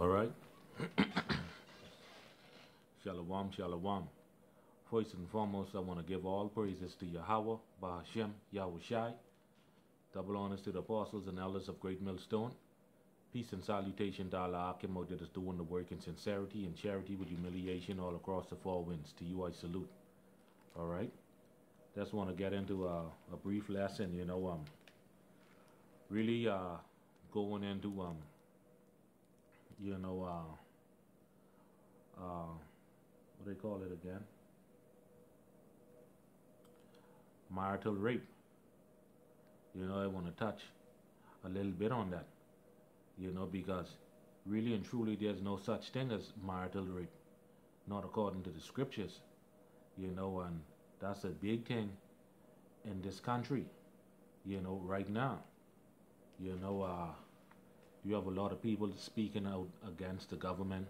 All right. Shalom, shalom. First and foremost, I want to give all praises to Yahweh, Bahashem, Yahushai. Double honors to the apostles and elders of Great Millstone. Peace and salutation to Allah Akimo that is doing the work in sincerity and charity with humiliation all across the four winds. To you I salute. All right. Just want to get into a brief lesson, really going into, what do they call it again? Marital rape. I want to touch a little bit on that, because really and truly there's no such thing as marital rape, not according to the scriptures, and that's a big thing in this country, right now. You have a lot of people speaking out against the government,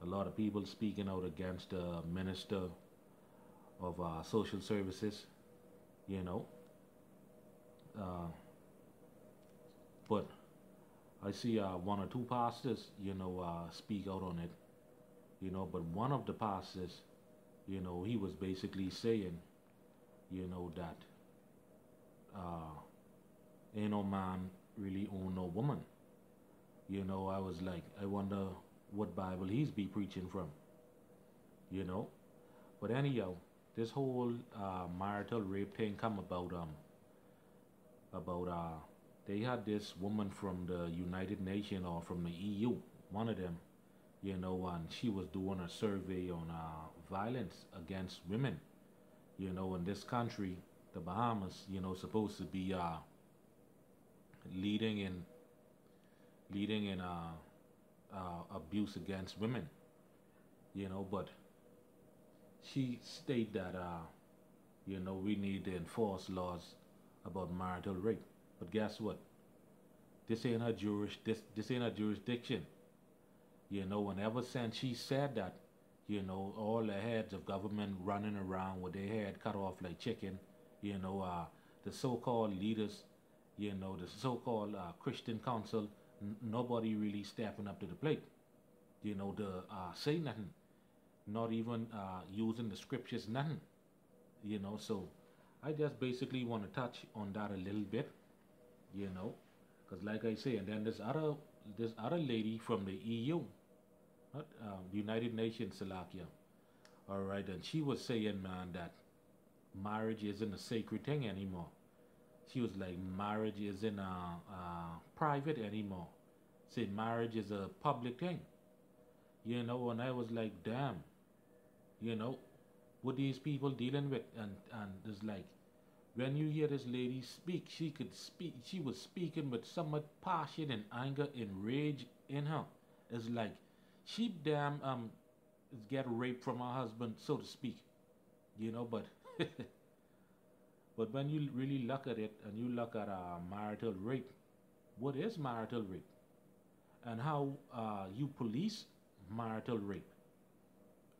a lot of people speaking out against the minister of social services, but I see one or two pastors, speak out on it, but one of the pastors, he was basically saying, that ain't no man really own no woman. I was like, I wonder what Bible he's be preaching from, But anyhow, this whole marital rape thing come about they had this woman from the United Nations or from the EU, one of them, and she was doing a survey on violence against women, in this country, the Bahamas, supposed to be leading in abuse against women, but she stated that we need to enforce laws about marital rape. But guess what? This ain't her this ain't her jurisdiction. And ever since she said that, all the heads of government running around with their head cut off like chicken, the so-called leaders, the so-called Christian council, nobody really stepping up to the plate, to say nothing, not even using the scriptures, nothing, So I just basically want to touch on that a little bit, because like I say, and then this other lady from the EU, not the United Nations, Salakia, all right, and she was saying, man, that marriage isn't a sacred thing anymore. She was like, marriage isn't private anymore. Say marriage is a public thing, and I was like, damn, what these people dealing with, and it's like, when you hear this lady speak, she was speaking with so much passion and anger and rage in her. It's like she damn get raped from her husband, so to speak, but but when you really look at it and you look at marital rape, what is marital rape, and how you police marital rape?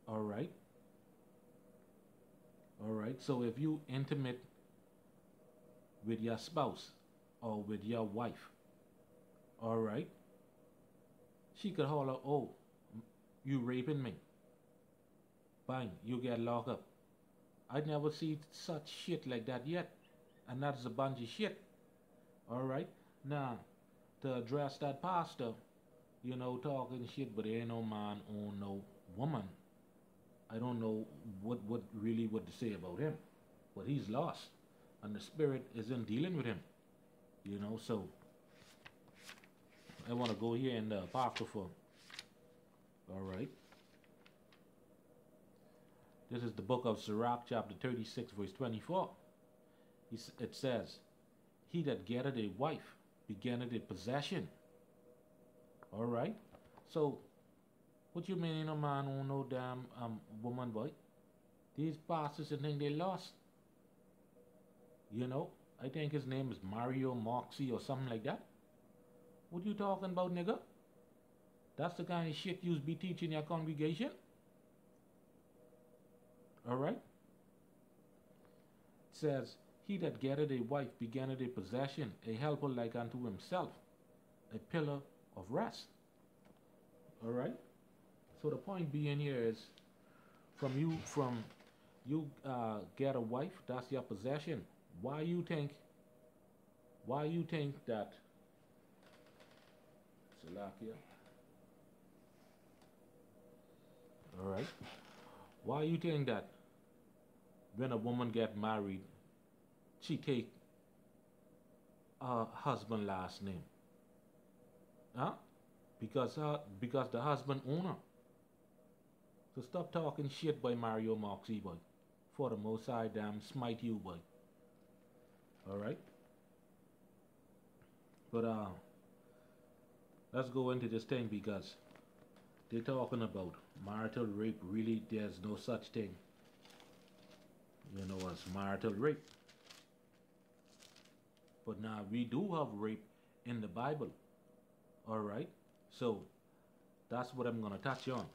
All right. So if you intimate with your spouse or with your wife, all right, she could holler, "Oh, you raping me." Bang, you get locked up. I never see such shit like that yet, and that's a bunch of shit. All right, now to address that pastor, talking shit, but there ain't no man on no woman. I don't know what to say about him, but he's lost, and the spirit isn't dealing with him, So I want to go here in the Apocrypha. All right. This is the book of Sirach, chapter 36, verse 24. It says, "He that getteth a wife begetteth a possession." All right. So, what you mean ain't no man on no damn woman, boy? These pastors think they lost. I think his name is Mario Moxie or something like that. What you talking about, nigga? That's the kind of shit you be teaching your congregation? All right. It says, "He that getteth a wife begetteth a possession, a helper like unto himself, a pillar of rest." All right. So the point being here is, from you get a wife, that's your possession. Why you think? Why you think that? Slovakia. All right. Why you think that when a woman get married, she take her husband last name? Huh? Because the husband own her. So stop talking shit by Mario Moxie, boy. For the most I damn smite you, boy. Alright? But let's go into this thing because they're talking about marital rape. Really, there's no such thing, as marital rape. But now we do have rape in the Bible. Alright? So that's what I'm gonna touch on.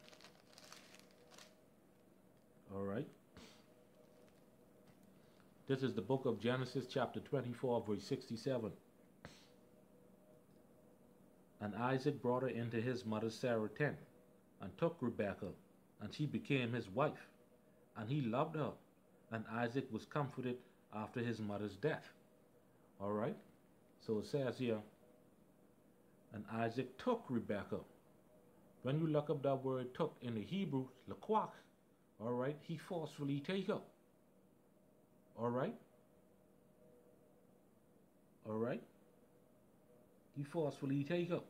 Alright? This is the book of Genesis, chapter 24, verse 67. And Isaac brought her into his mother Sarah's tent, and took Rebekah, and she became his wife. And he loved her, and Isaac was comforted after his mother's death. Alright? So it says here, and Isaac took Rebekah. When you look up that word took in the Hebrew, lakwach, alright, he forcefully take her. Alright? Alright? He forcefully take her.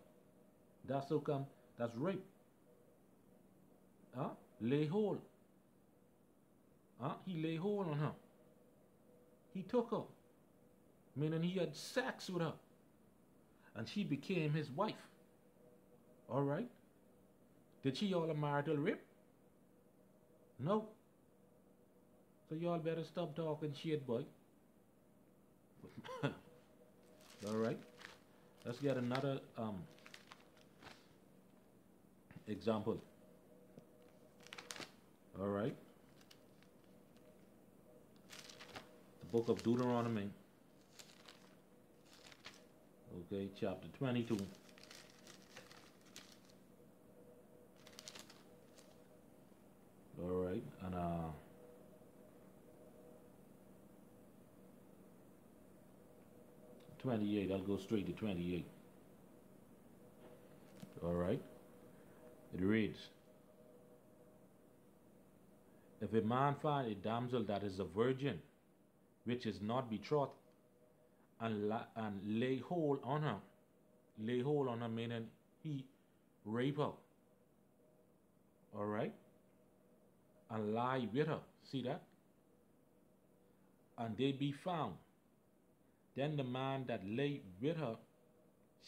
That's how come, that's rape. Huh? Lay hold. Huh? He lay hold on her. He took her. Meaning he had sex with her. And she became his wife. Alright? Did she all a marital rape? No. So y'all better stop talking shit, boy. Alright? Let's get another example. Alright? The book of Deuteronomy. Okay, chapter 22. Alright, and 28, I'll go straight to 28. Alright, it reads, if a man find a damsel that is a virgin, which is not betrothed, and lay hold on her meaning he rape her, alright, and lie with her, see that, and they be found, then the man that lay with her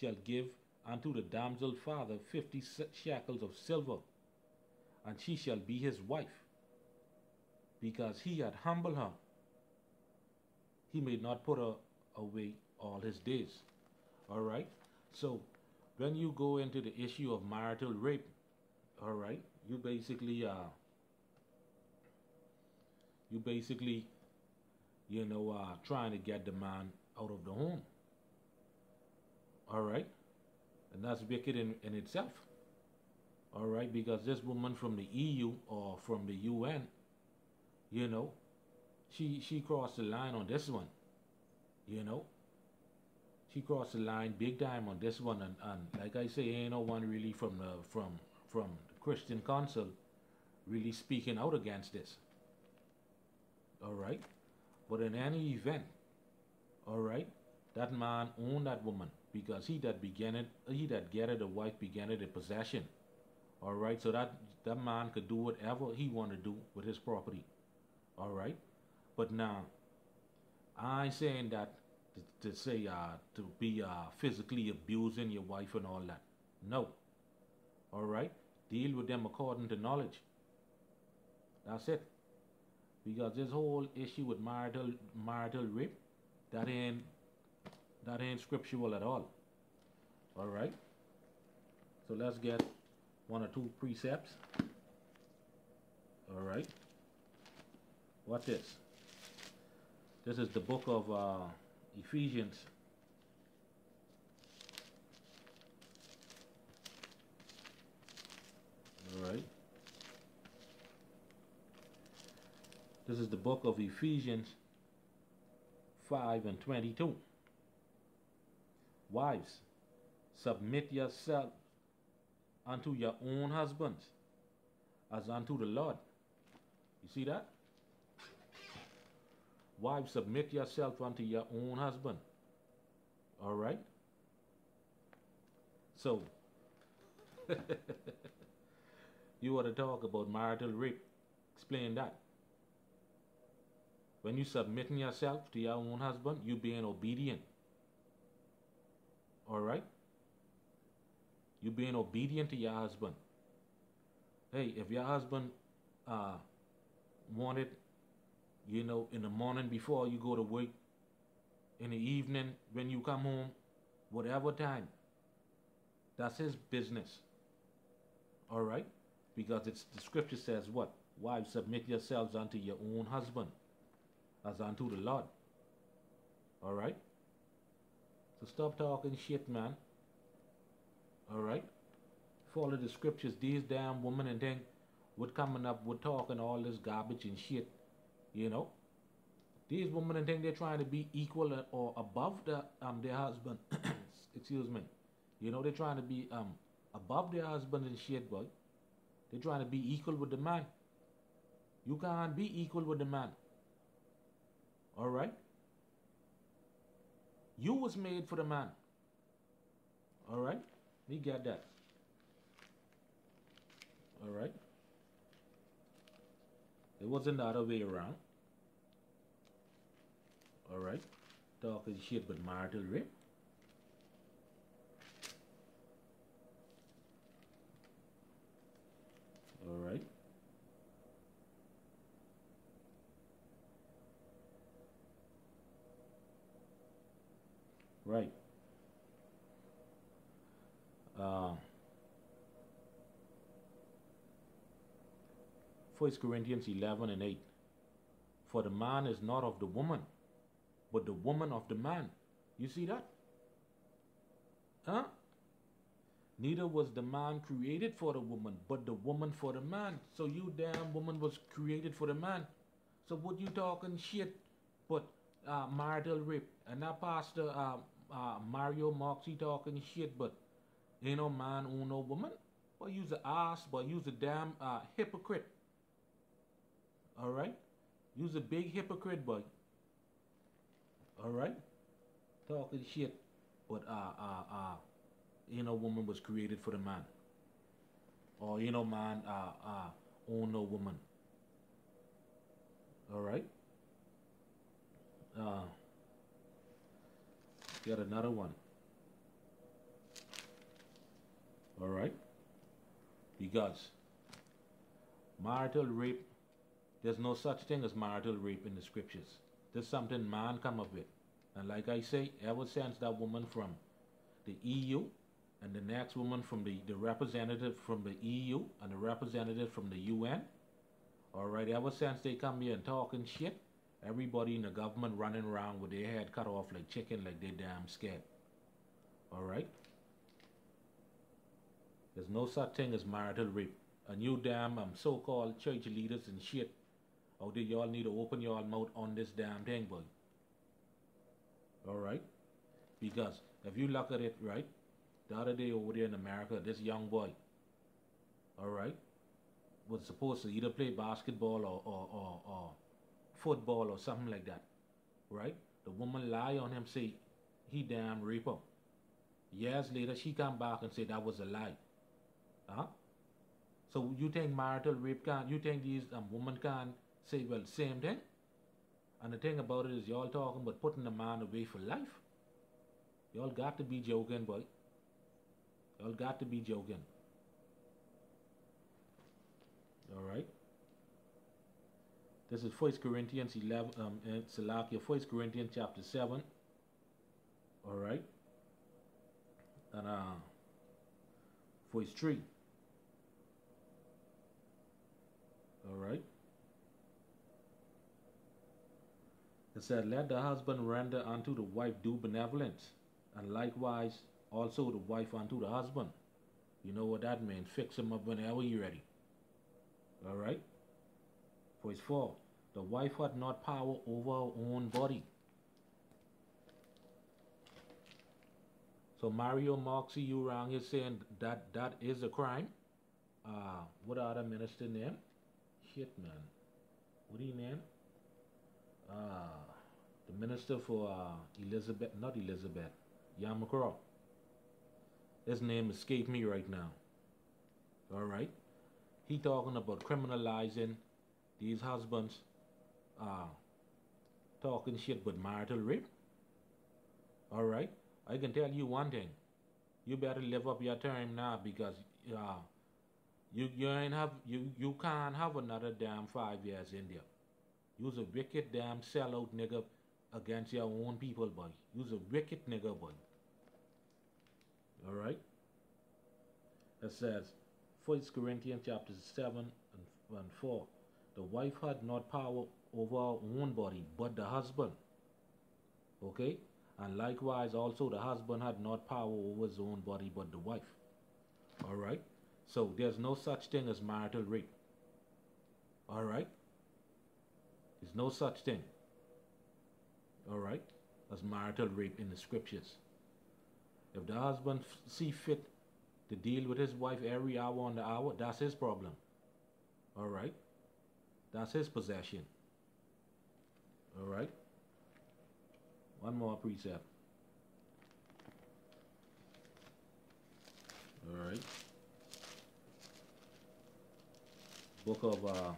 shall give unto the damsel father 50 shekels of silver, and she shall be his wife, because he had humbled her. He may not put her away all his days. Alright? So when you go into the issue of marital rape, alright, you basically trying to get the man out of the home. Alright? And that's wicked in itself. Alright? Because this woman from the EU or from the UN, she crossed the line on this one. She crossed the line big time on this one, and like I say, ain't no one really from the Christian Council really speaking out against this. Alright? But in any event, alright, that man owned that woman because he that get it, the wife began it in possession. Alright, so that man could do whatever he wanted to do with his property. Alright? But now, I ain't saying that to say to be physically abusing your wife and all that. No. Alright? Deal with them according to knowledge. That's it. Because this whole issue with marital rape, that ain't scriptural at all. Alright? So let's get one or two precepts. Alright? What's this? This is the book of Ephesians. right? This is the book of Ephesians 5 and 22. Wives, submit yourself unto your own husbands as unto the Lord. You see that? Wives, submit yourself unto your own husband. All right? So, you want to talk about marital rape. Explain that. When you submitting yourself to your own husband, you being obedient. All right? You being obedient to your husband. Hey, if your husband wanted, in the morning before you go to work, in the evening when you come home, whatever time, that's his business. All right? Because the scripture says what? Wives, submit yourselves unto your own husband as unto the Lord. All right? So stop talking shit, man. All right? Follow the scriptures. These damn women and thing would coming up with talking all this garbage and shit. These women and thing they're trying to be equal or above their husband. Excuse me. They're trying to be above their husband and shit, boy. They're trying to be equal with the man. You can't be equal with the man. All right? You was made for the man. All right? We get that. All right? It wasn't the other way around. All right? Talking shit with marital rape. All right? Right. 1 Corinthians 11 and 8. For the man is not of the woman, but the woman of the man. You see that? Huh? Neither was the man created for the woman, but the woman for the man. So you damn woman was created for the man. So what you talking shit but marital rape? And that pastor Mario Moxie talking shit but ain't no man own no woman? Boy, you's an ass, boy, you's a damn hypocrite. Alright? You's a big hypocrite, boy. Alright? Talking shit but woman was created for the man. Or man own no woman. Alright? Got another one. Alright? Because marital rape, there's no such thing as marital rape in the scriptures. There's something man come up with. And like I say, ever since that woman from the EU and the next woman from the representative from the EU and the representative from the UN, alright, ever since they come here and talking shit, everybody in the government running around with their head cut off like chicken, like they damn scared. Alright? There's no such thing as marital rape. And you damn so-called church leaders and shit out there, y'all need to open your mouth on this damn thing, boy. Alright? Because if you look at it, right, the other day over there in America, this young boy, alright, was supposed to either play basketball or football or something like that, right? The woman lie on him, say he damn rape her. Years later, she come back and say that was a lie. Huh? So you think marital rape can't, you think these women can't say, well, same thing? And the thing about it is y'all talking about putting the man away for life. Y'all got to be joking, boy. Y'all got to be joking. Alright? This is 1 Corinthians 11, Salakia, 1 Corinthians chapter 7. Alright? And verse 3. Alright? It said, let the husband render unto the wife due benevolence, and likewise also the wife unto the husband. You know what that means? Fix him up whenever you're ready. All right. Verse 4. The wife had not power over her own body. So Mario Moxie, you wrong is saying that that is a crime. What other minister name? Shit, man. What do you name? The minister for Elizabeth, not Elizabeth, Yamakro. His name escaped me right now. All right. He talking about criminalizing these husbands talking shit but marital rape. All right. I can tell you one thing. You better live up your term now because you can't have another damn 5 years in there. You's a wicked damn sellout nigga against your own people, boy. You's a wicked nigga, boy. All right. It says, 1 Corinthians chapter 7 and 4. The wife had not power over her own body, but the husband. Okay? And likewise, also the husband had not power over his own body, but the wife. All right? So there's no such thing as marital rape. All right? There's no such thing. All right? As marital rape in the scriptures. If the husband see fit to deal with his wife every hour on the hour, that's his problem. All right? That's his possession. All right? One more precept. All right. Book of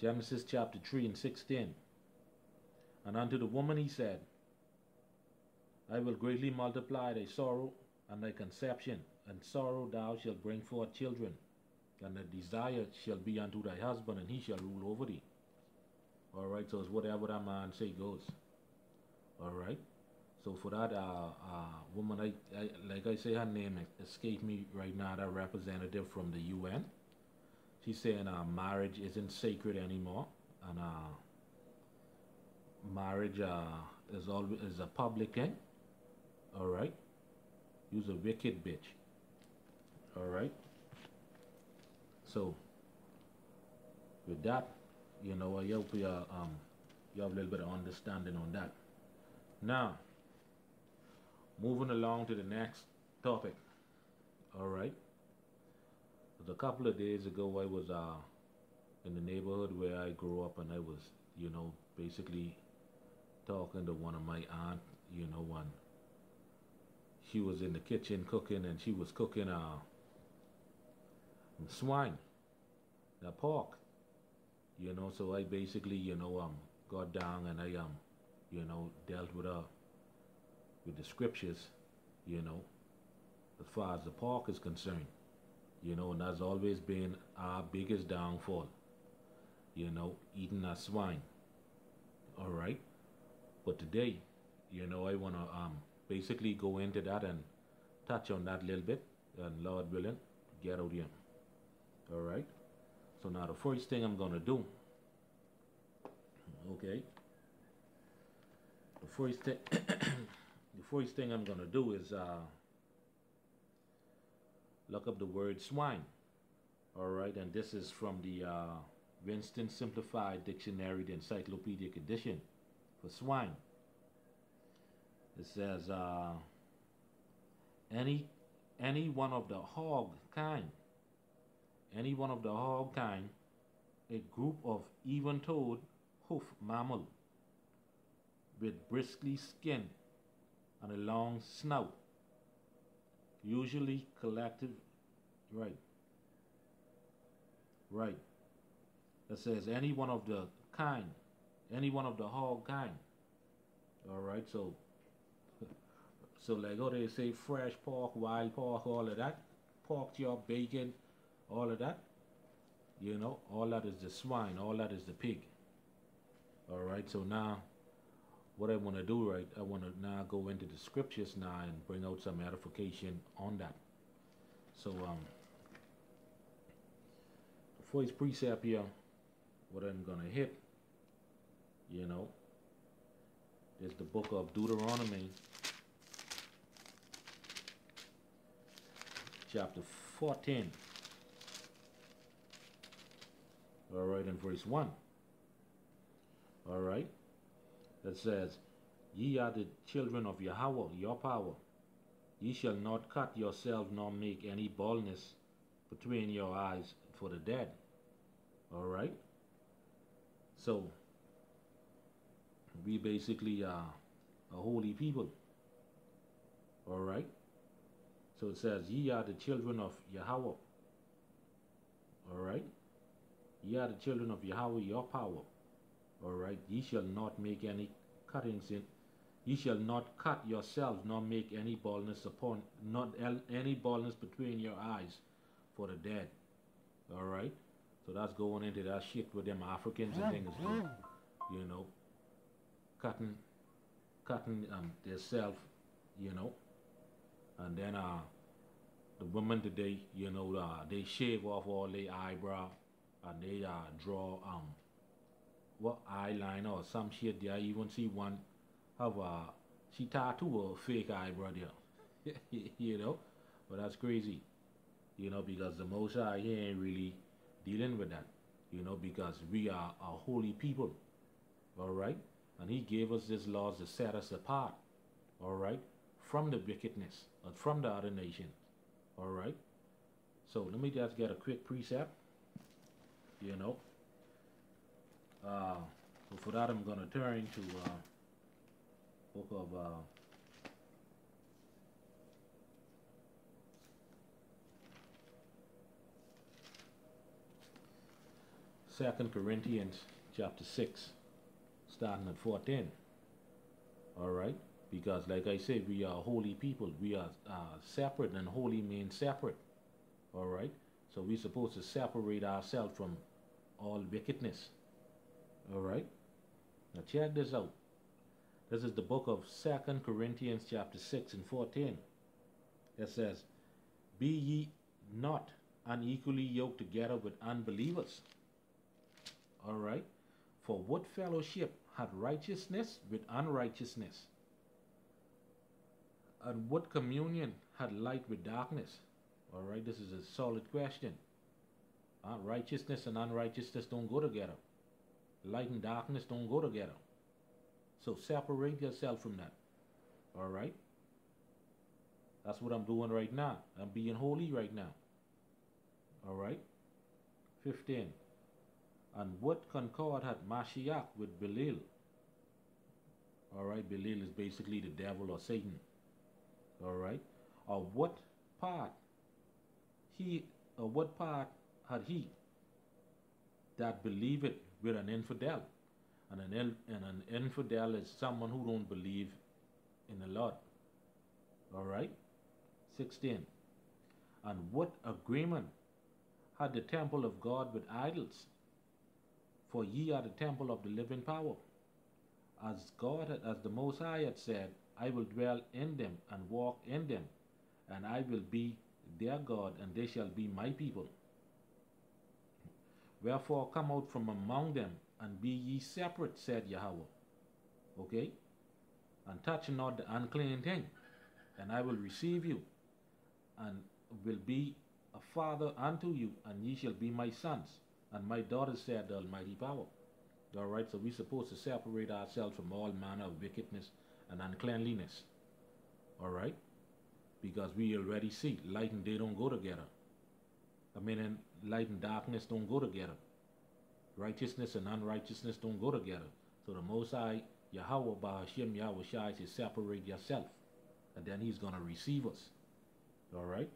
Genesis chapter 3 and 16. And unto the woman he said, I will greatly multiply thy sorrow and thy conception, and sorrow thou shalt bring forth children, and the desire shall be unto thy husband, and he shall rule over thee. All right, so it's whatever that man say goes. All right. So for that woman, like I say, her name escaped me right now. That representative from the UN. She's saying marriage isn't sacred anymore, and marriage is a public thing. All right. You's a wicked bitch. All right. So with that, you know, I hope you have a little bit of understanding on that. Now, moving along to the next topic. All right. It was a couple of days ago. I was in the neighborhood where I grew up, and I was, you know, basically talking to one of my aunt. You know, one. She was in the kitchen cooking, and she was cooking swine, the pork. You know, so I basically, you know, got down and I you know, dealt with the scriptures, you know, as far as the pork is concerned. You know, and that's always been our biggest downfall. You know, eating a swine. All right. But today, you know, I wanna basically go into that and touch on that a little bit, and Lord willing, get out here. All right. So now the first thing I'm gonna do, okay. The first thing, the first thing I'm gonna do is look up the word swine. All right, and this is from the Winston Simplified Dictionary, the Encyclopedic Edition for swine. It says any one of the hog kind. Any one of the hog kind, a group of even-toed hoof mammal with bristly skin and a long snout, usually collective. Right. It says any one of the kind, any one of the hog kind. All right, so like how they say fresh pork, wild pork, all of that, pork chop, bacon, all of that, you know, all that is the swine, all that is the pig. All right, so now what I want to do, right, I want to now go into the scriptures now and bring out some edification on that. So the first precept here, what I'm going to hit, you know, is the book of Deuteronomy, chapter 14. All right, in verse 1. All right, it says, Ye are the children of Yahweh, your power. Ye shall not cut yourself nor make any baldness between your eyes for the dead. All right, so we basically are a holy people. All right, so it says, Ye are the children of Yahweh. All right, ye are the children of Yahweh, your power. All right, ye shall not make any cuttings in. Ye shall not cut yourselves, nor make any baldness upon, not any baldness between your eyes for the dead. All right, so that's going into that shit with them Africans and things, you know, cutting themselves, you know, and then the women today, you know, they shave off all their eyebrow and they draw what eyeliner or some shit there. I even see one have she tattoo a fake eyebrow there. You know, but that's crazy, you know, because the Most High he ain't really dealing with that, you know, because we are a holy people, all right, and he gave us these laws to set us apart, all right, from the wickedness from the other nations, all right. So let me just get a quick precept, you know. So for that I'm gonna turn to book of Second Corinthians chapter 6, starting at 14. All right, because like I said, we are holy people. We are separate, and holy means separate. All right, so we're supposed to separate ourselves from all wickedness. All right, now check this out. This is the book of Second Corinthians chapter 6 and 14. It says, Be ye not unequally yoked together with unbelievers. All right, for what fellowship had righteousness with unrighteousness? And what communion had light with darkness? All right, this is a solid question. Righteousness and unrighteousness don't go together. Light and darkness don't go together. So separate yourself from that. All right? That's what I'm doing right now. I'm being holy right now. All right? 15. And what concord had Mashiach with Belial? All right, Belial is basically the devil or Satan. All right? Or what part had he that believeth with an infidel? And an infidel is someone who don't believe in the Lord. All right? 16. And what agreement had the temple of God with idols? For ye are the temple of the living power. As the Most High had said, I will dwell in them and walk in them, and I will be their God, and they shall be my people. Wherefore come out from among them, and be ye separate, said Yahweh. Okay? And touch not the unclean thing, and I will receive you, and will be a father unto you, and ye shall be my sons, and my daughters, said the Almighty Power. All right, so we're supposed to separate ourselves from all manner of wickedness and uncleanliness. All right? Because we already see light and day don't go together. And light and darkness don't go together. Righteousness and unrighteousness don't go together. So the Most High, Yahweh, Bahashim, Yahweh Shai, says separate yourself. And then he's going to receive us. All right?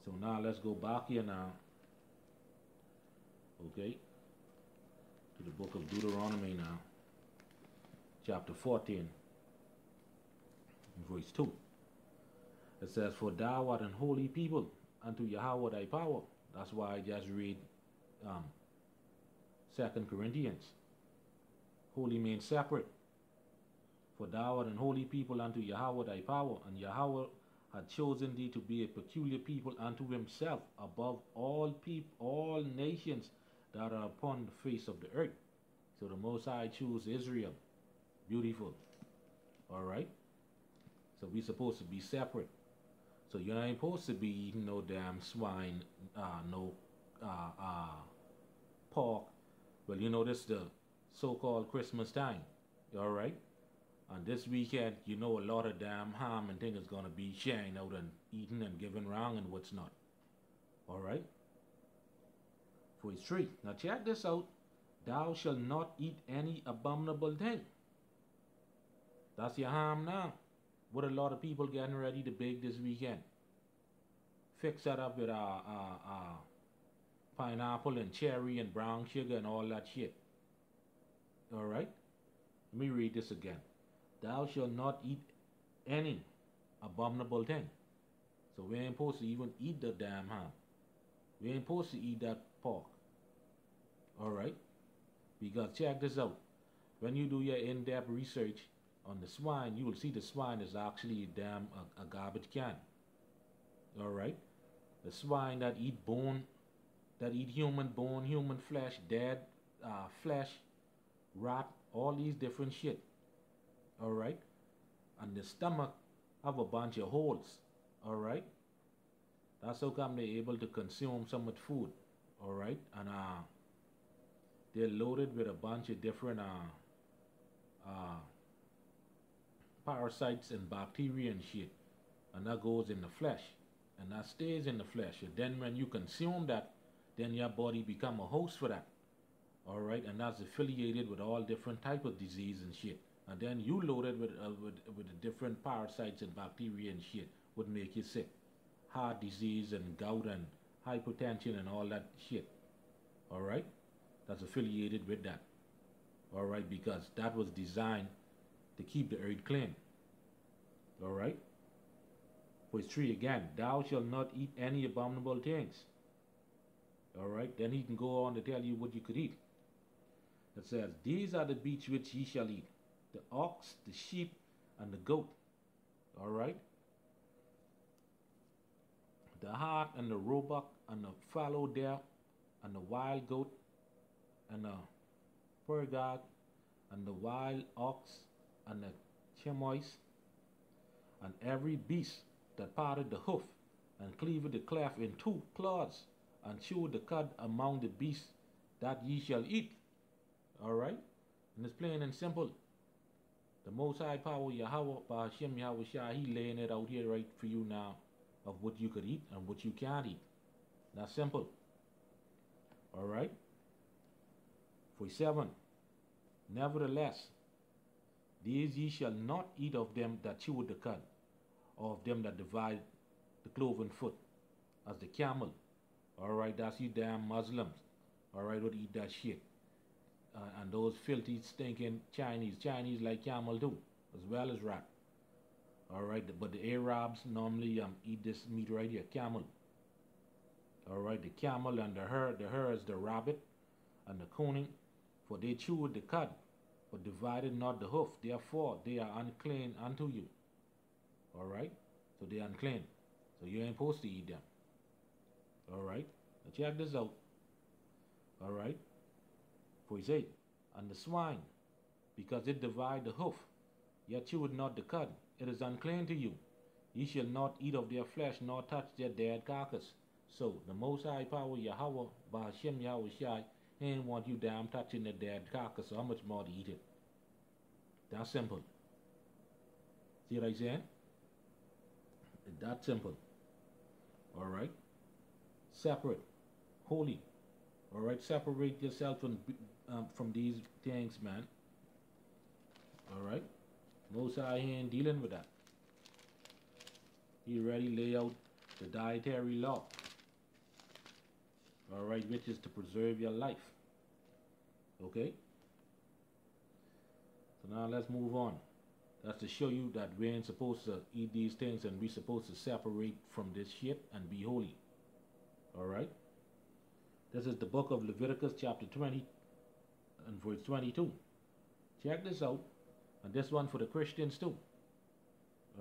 So now let's go back here now. Okay? To the book of Deuteronomy now. Chapter 14. Verse 2. It says, For thou art an holy people unto Yahweh thy power. That's why I just read 2 Corinthians. Holy means separate. For thou art an holy people unto Yahweh thy power, and Yahweh had chosen thee to be a peculiar people unto himself above all nations that are upon the face of the earth. So the Most High chose Israel. Beautiful. All right? So we're supposed to be separate. So you're not supposed to be eating no damn swine, no pork. Well, you know, this is the so-called Christmas time. All right. And this weekend, you know, a lot of damn ham and things is gonna be sharing out and eating and giving around and what's not. All right. For his three. Now check this out. Thou shalt not eat any abominable thing. That's your ham now. What a lot of people getting ready to bake this weekend. Fix that up with pineapple and cherry and brown sugar and all that shit. All right. Let me read this again. Thou shalt not eat any abominable thing. So we ain't supposed to even eat the damn ham. We ain't supposed to eat that pork. Alright? Because check this out. When you do your in-depth research on the swine, you will see the swine is actually a garbage can. Alright? The swine that eat bone, that eat human bone, human flesh, dead flesh, rat, all these different shit. Alright? And the stomach have a bunch of holes. Alright? That's how come they're able to consume so much food. Alright? And they're loaded with a bunch of different parasites and bacteria and shit. And that goes in the flesh. And that stays in the flesh. And then when you consume that, then your body become a host for that. Alright? And that's affiliated with all different type of disease and shit. And then you loaded with the different parasites and bacteria and shit would make you sick. Heart disease and gout and hypertension and all that shit. Alright? That's affiliated with that. Alright? Because that was designed to keep the earth clean. Alright? Verse 3 again. Thou shalt not eat any abominable things. Alright? Then he can go on to tell you what you could eat. It says, these are the beasts which ye shall eat. The ox, the sheep, and the goat. Alright? The hart and the roebuck and the fallow deer and the wild goat and the purgod and the wild ox and the chamois and every beast that parted the hoof and cleaved the cleft in two claws and chewed the cud among the beasts that ye shall eat. Alright? And it's plain and simple. The Most High Power Yahweh, Bahashem Yahweh Shah, he laying it out here right for you now of what you could eat and what you can't eat. That's simple. Alright? 47. Nevertheless, these ye shall not eat of them that chew the cud, or of them that divide the cloven foot, as the camel. Alright, that's you damn Muslims. Alright, would eat that shit. And those filthy, stinking Chinese. Chinese like camel too, as well as rat. Alright, but the Arabs normally eat this meat right here, camel. Alright, the camel and the hare is the rabbit and the coney, for they chewed the cud, but divided not the hoof. Therefore, they are unclean unto you. Alright, so they are unclean. So you ain't supposed to eat them. Alright, now check this out. Alright, verse 8. And the swine, because it divide the hoof, yet chewed not the cud, it is unclean to you. Ye shall not eat of their flesh, nor touch their dead carcass. So the Most High Power Yahweh, Bahashem Yahweh Shai, ain't want you damn touching the dead carcass, so how much more to eat it? That's simple. See what I'm saying? It's that simple. Alright? Separate. Holy. Alright? Separate yourself from these things, man. Alright? Most High ain't dealing with that. He already lay out the dietary law. Alright, which is to preserve your life. Okay? So now let's move on. That's to show you that we ain't supposed to eat these things and we're supposed to separate from this shit and be holy. Alright? This is the book of Leviticus chapter 20 and verse 22. Check this out. And this one for the Christians too.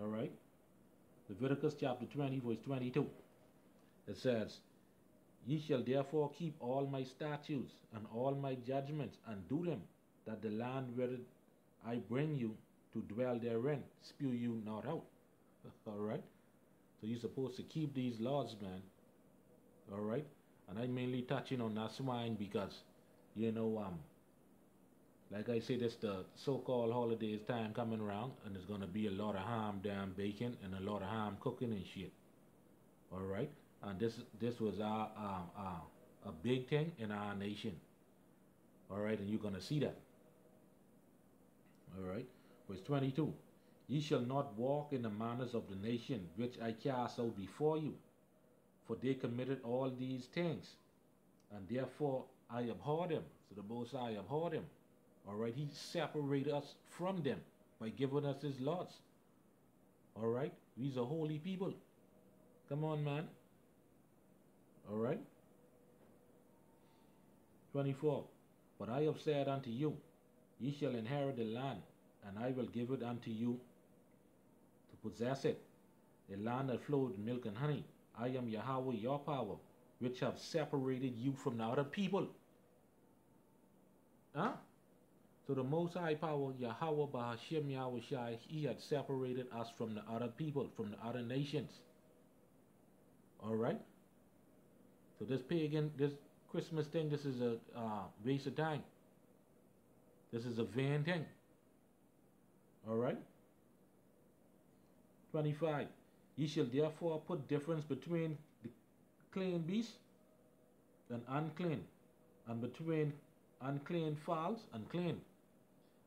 Alright? Leviticus chapter 20 verse 22. It says, Ye shall therefore keep all my statutes and all my judgments and do them, that the land where I bring you to dwell therein spew you not out. Alright? So you're supposed to keep these laws, man. Alright? And I'm mainly touching on that swine because You know, like I said, it's the so-called holidays time coming around, and there's gonna be a lot of ham damn bacon and a lot of ham cooking and shit. All right, and this was a big thing in our nation. All right, and you're gonna see that. All right, verse 22. Ye shall not walk in the manners of the nation which I cast out before you, for they committed all these things, and therefore I abhor them. So the Most High abhor them. All right, He separated us from them by giving us His laws. All right, we's a holy people. Come on, man. All right. 24. But I have said unto you, ye shall inherit the land, and I will give it unto you to possess it, a land that flowed with milk and honey. I am Yahweh your power, which have separated you from the other people. Huh? So the Most High power, Yahweh Bahashim Yahweh Shai, He had separated us from the other people, from the other nations. All right? So this pagan, this Christmas thing, this is a waste of time. This is a vain thing. All right? 25. Ye shall therefore put difference between the clean beast and unclean, and between unclean fowls and clean.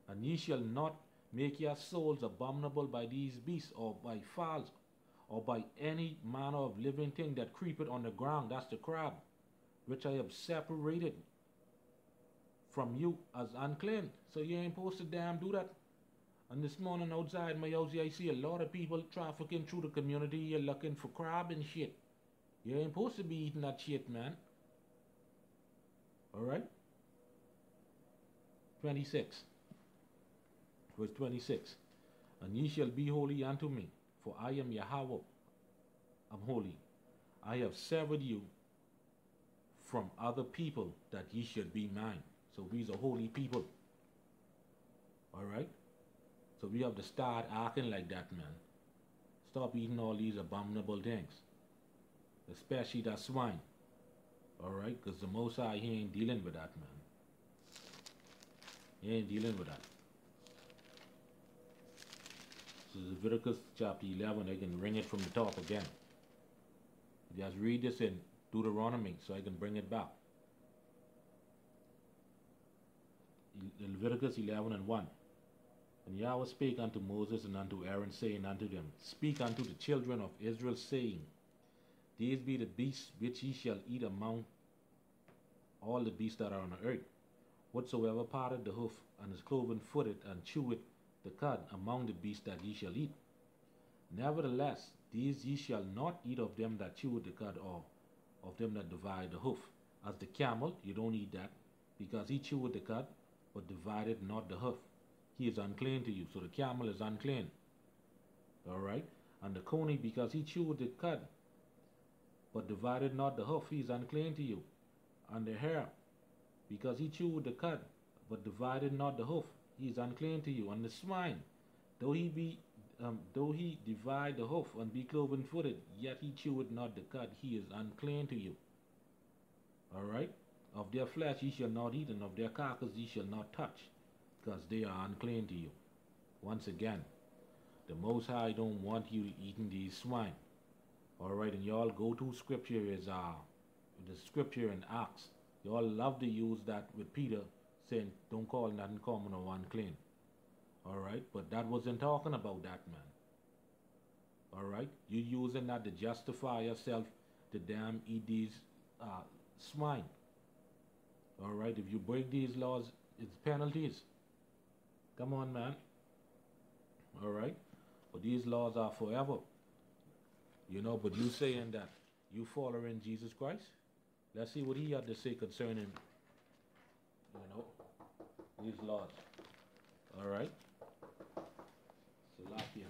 And ye shall not make your souls abominable by these beasts, or by fowls, or by any manner of living thing that creepeth on the ground. That's the crab, which I have separated from you as unclean. So you ain't supposed to damn do that. And this morning outside my house, I see a lot of people trafficking through the community. You're looking for crab and shit. You ain't supposed to be eating that shit, man. Alright? 26. Verse 26. And ye shall be holy unto me, for I am Yahweh. I'm holy. I have severed you from other people, that ye should be mine. So we's a holy people. Alright? So we have to start acting like that, man. Stop eating all these abominable things. Especially that swine. Alright? Because the Most High, He ain't dealing with that, man. He ain't dealing with that. So Leviticus chapter 11, I can bring it from the top again. Just read this in Deuteronomy so I can bring it back. Leviticus 11 and 1. And Yahweh spake unto Moses and unto Aaron, saying unto them, Speak unto the children of Israel, saying, These be the beasts which ye shall eat among all the beasts that are on the earth. Whatsoever parted the hoof, and is cloven footed, and cheweth the cud among the beasts that ye shall eat. Nevertheless, these ye shall not eat of them that chew the cud, or of them that divide the hoof. As the camel, you don't eat that, because he cheweth the cud, but divided not the hoof. He is unclean to you. So the camel is unclean. Alright? And the coney, because he chewed the cud, but divided not the hoof, he is unclean to you. And the hare, because he chewed the cud, but divided not the hoof, he is unclean to you. And the swine, though he divide the hoof and be cloven footed, yet he cheweth not the cud, he is unclean to you. Alright? Of their flesh ye shall not eat, and of their carcass ye shall not touch, because they are unclean to you. Once again, the Most High don't want you eating these swine. Alright, and y'all go to scripture is the scripture in Acts. Y'all love to use that with Peter saying, don't call nothing common or unclean. Alright, but that wasn't talking about that, man. Alright, you using that to justify yourself to damn eat these swine. Alright, if you break these laws, it's penalties. Come on, man. Alright, but these laws are forever. You know, but you saying that you following Jesus Christ? Let's see what he had to say concerning, these laws. Alright? Salakia.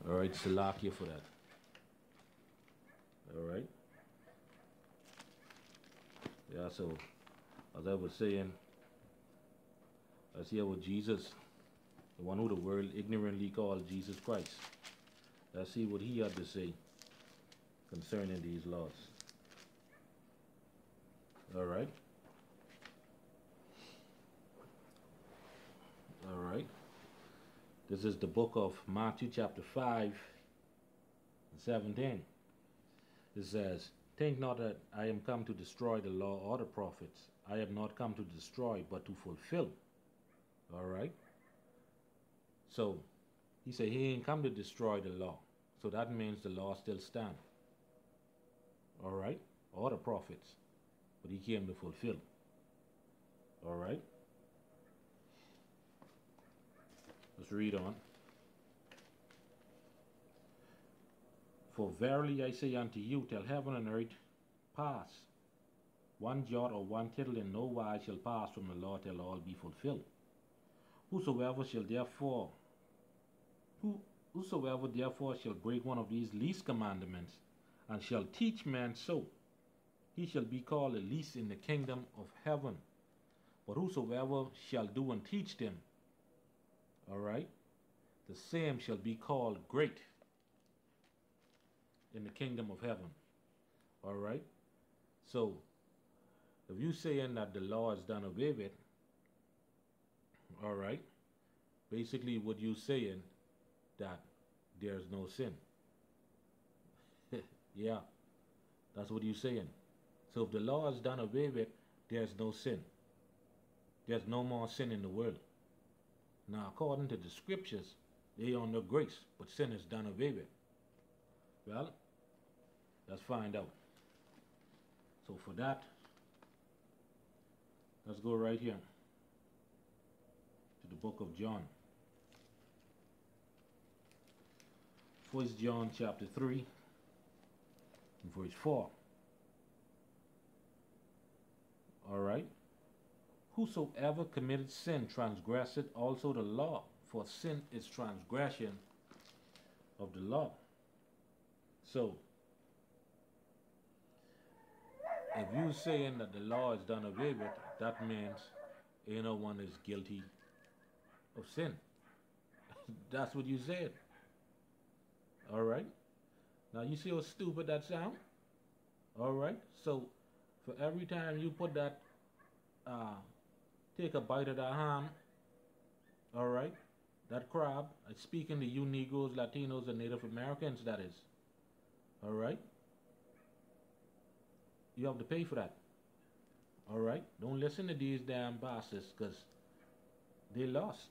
Alright, Salakia for that. Yeah, so as I was saying, let's hear what Jesus, the one who the world ignorantly called Jesus Christ, let's see what he had to say concerning these laws. All right. All right. This is the book of Matthew chapter 5 and 17. It says, "Think not that I am come to destroy the law or the prophets. I have not come to destroy, but to fulfill." All right. So he said he ain't come to destroy the law. So that means the law still stand. All right. Or the prophets. But he came to fulfill. All right. Let's read on. "For verily I say unto you, till heaven and earth pass, one jot or one tittle in no wise shall pass from the law till all be fulfilled. Whosoever therefore shall break one of these least commandments, and shall teach men so, he shall be called the least in the kingdom of heaven. But whosoever shall do and teach them, all right, the same shall be called great in the kingdom of heaven." All right. So if you saying that the law is done away with, all right, basically what you saying that there's no sin. Yeah, that's what you saying. So if the law is done away with, there's no sin. There's no more sin in the world. Now, according to the scriptures, they are under grace, but sin is done away with. Well, let's find out. So for that, let's go right here to the book of John. 1 John chapter 3 and verse 4. All right. "Whosoever committed sin transgresseth also the law, for sin is transgression of the law." So, if you saying that the law is done away with, that means ain't no one is guilty of sin. That's what you said. All right. Now you see how stupid that sounds? All right. So, for every time you put that, take a bite of that ham, all right, that crab, speaking to you Negroes, Latinos, and Native Americans, that is, all right, you have to pay for that. All right. Don't listen to these damn bastards, because they lost.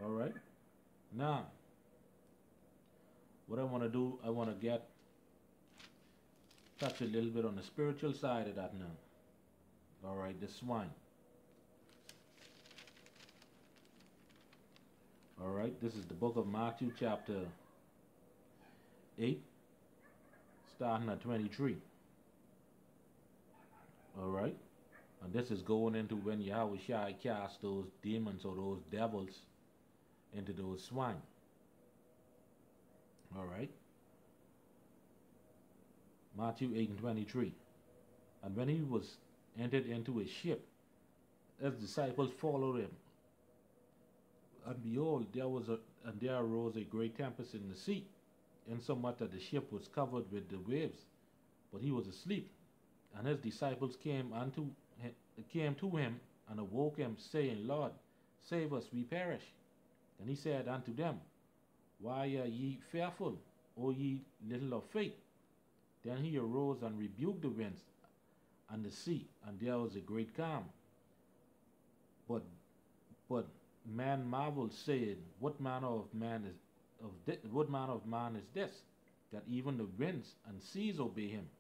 All right. Now, what I want to do, I want to touch a little bit on the spiritual side of that now. All right, the swine. All right, this is the book of Matthew chapter 8, starting at 23. All right, and this is going into when Yahweh Shai cast those demons or those devils into those swine. All right, Matthew 8 and 23. "And when he was entered into a ship, his disciples followed him. And behold, there arose a great tempest in the sea, insomuch that the ship was covered with the waves. But he was asleep. And his disciples came to him and awoke him, saying, Lord, save us, we perish. And he said unto them, Why are ye fearful, O ye little of faith? Then he arose and rebuked the winds and the sea, and there was a great calm. But man marveled, saying, What manner of man is this, that even the winds and seas obey him?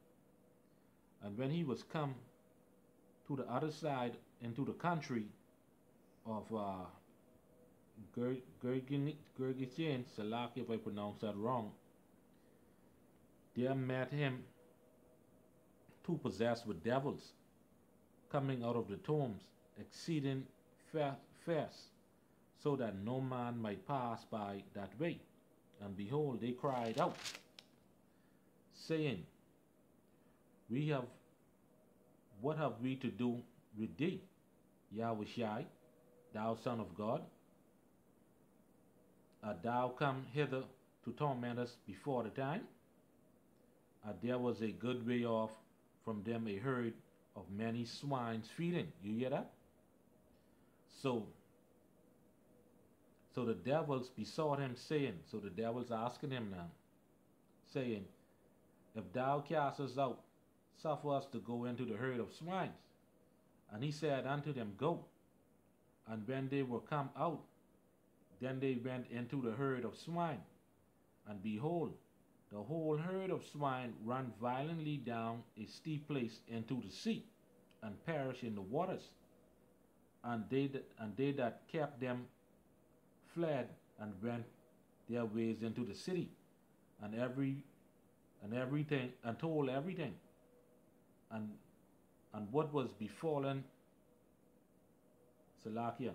And when he was come to the other side into the country of Gergesene, Salaki, if I pronounce that wrong, there met him two possessed with devils, coming out of the tombs, exceeding fierce, so that no man might pass by that way. And behold, they cried out, saying, We have what have we to do with thee, Yahushai, thou Son of God? Art thou come hither to torment us before the time? There was a good way off from them a herd of many swines feeding. You hear that? So the devils besought him, saying, so the devil's asking him now, saying, if thou cast us out, suffer us to go into the herd of swines. And he said unto them, go. And when they were come out, then they went into the herd of swine. And behold, the whole herd of swine ran violently down a steep place into the sea, and perished in the waters. And they that kept them fled and went their ways into the city, and everything, and told everything, and what was befallen Salakia,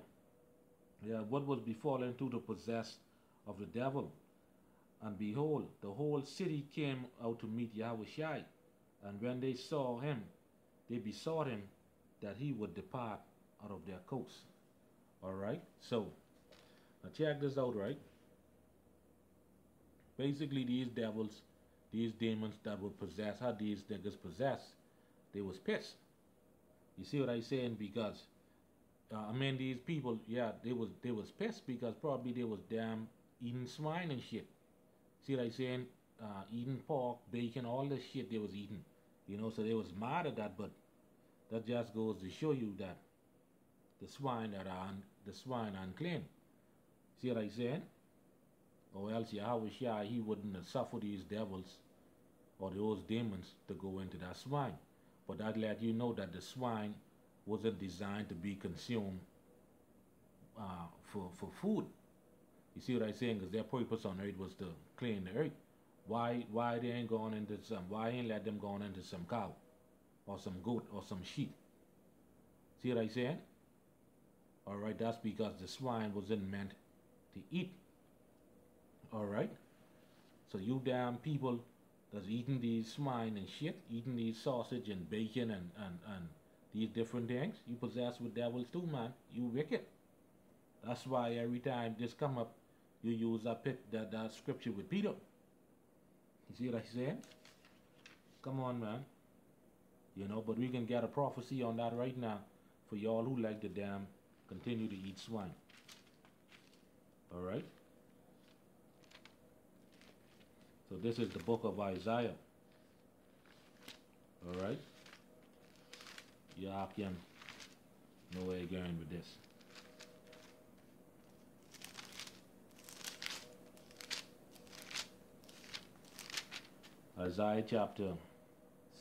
what was befallen to the possessed of the devil. And behold, the whole city came out to meet Yahushai, and when they saw him, they besought him that he would depart out of their coast. All right, so now check this out, right? Basically, these devils, these demons that were possessed, how these niggas possessed, they was pissed. You see what I saying? Because I mean, these people, yeah, they was pissed because probably they was damn eating swine and shit. See what I saying? Eating pork, bacon, all this shit they was eating. You know, so they was mad at that, but that just goes to show you that the swine are unclean. See what I saying? Or else Yahweh he wouldn't have suffered these devils or those demons to go into that swine. But that let you know that the swine wasn't designed to be consumed for food. You see what I'm saying? Because their purpose on earth was to clean the earth. Why they ain't gone into some? Why ain't let them go into some cow, or some goat, or some sheep? See what I'm saying? All right, that's because the swine wasn't meant to eat. All right. So you damn people that's eating these swine and shit, eating these sausage and bacon and these different things, you possessed with devils too, man. You wicked. That's why every time this come up, you use that scripture with Peter. You see what I'm saying? Come on, man. You know, but we can get a prophecy on that right now for y'all who like to damn continue to eat swine. All right? So this is the book of Isaiah. All right? Y'all can know where you're going with this. Isaiah chapter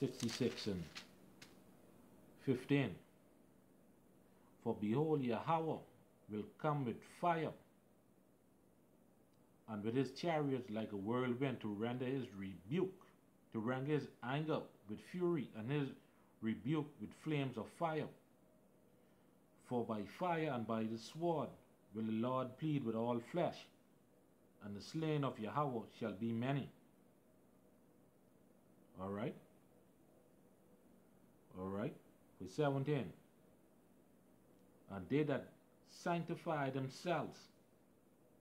66 and 15. For behold, Yahweh will come with fire, and with his chariots like a whirlwind, to render his rebuke, to render his anger with fury, and his rebuke with flames of fire. For by fire and by the sword will the Lord plead with all flesh, and the slain of Yahweh shall be many. All right? All right? Verse 17. And they that sanctify themselves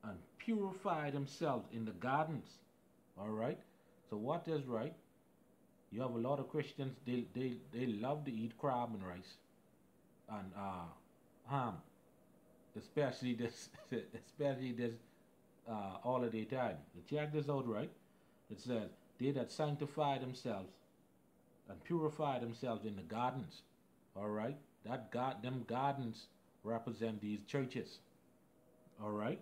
and purify themselves in the gardens. All right? So what is right? You have a lot of Christians, they love to eat crab and rice and ham, especially this holiday time. Check this out, right? It says, they that sanctify themselves and purify themselves in the gardens. All right? Them gardens represent these churches. All right?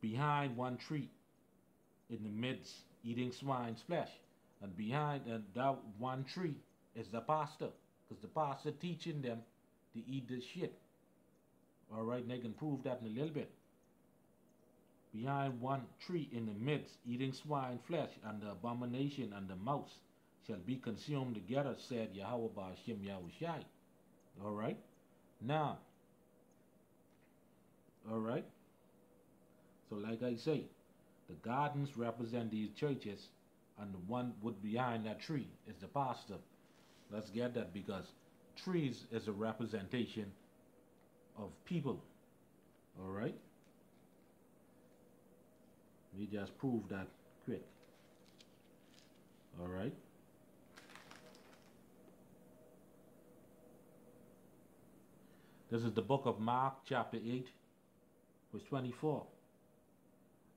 Behind one tree, in the midst, eating swine's flesh. And behind that one tree is the pastor, because the pastor teaching them to eat this shit. All right, and they can prove that in a little bit. Behind one tree in the midst, eating swine flesh, and the abomination and the mouse shall be consumed together, said Yahweh Ba'ashem Yahushai. All right, now, all right. So, like I say, the gardens represent these churches, and the one behind that tree is the pastor. Let's get that, because trees is a representation of people. All right. We just prove that quick. All right. This is the book of Mark, chapter 8, verse 24.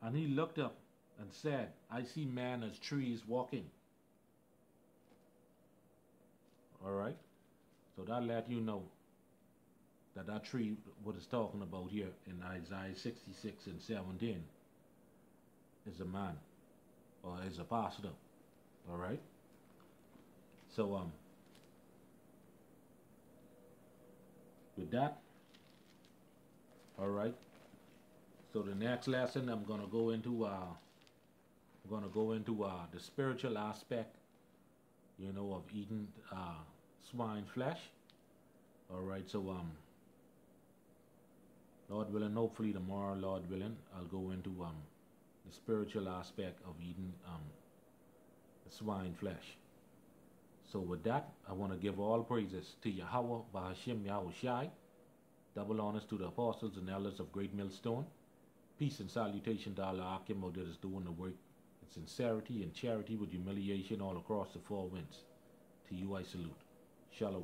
And he looked up and said, I see men as trees walking. All right. So that let you know that that tree, what it's talking about here in Isaiah 66 and 17, is a man or is a pastor. All right. So with that, all right. So the next lesson I'm gonna go into the spiritual aspect, you know, of eating swine flesh. All right. So Lord willing, hopefully tomorrow, Lord willing, I'll go into the spiritual aspect of eating the swine flesh. So with that, I want to give all praises to Yahweh, Bahashim Yahushai. Double honors to the apostles and elders of Great Millstone. Peace and salutation to Allah Akim that is doing the work in sincerity and charity with humiliation all across the four winds. To you I salute. Shalom.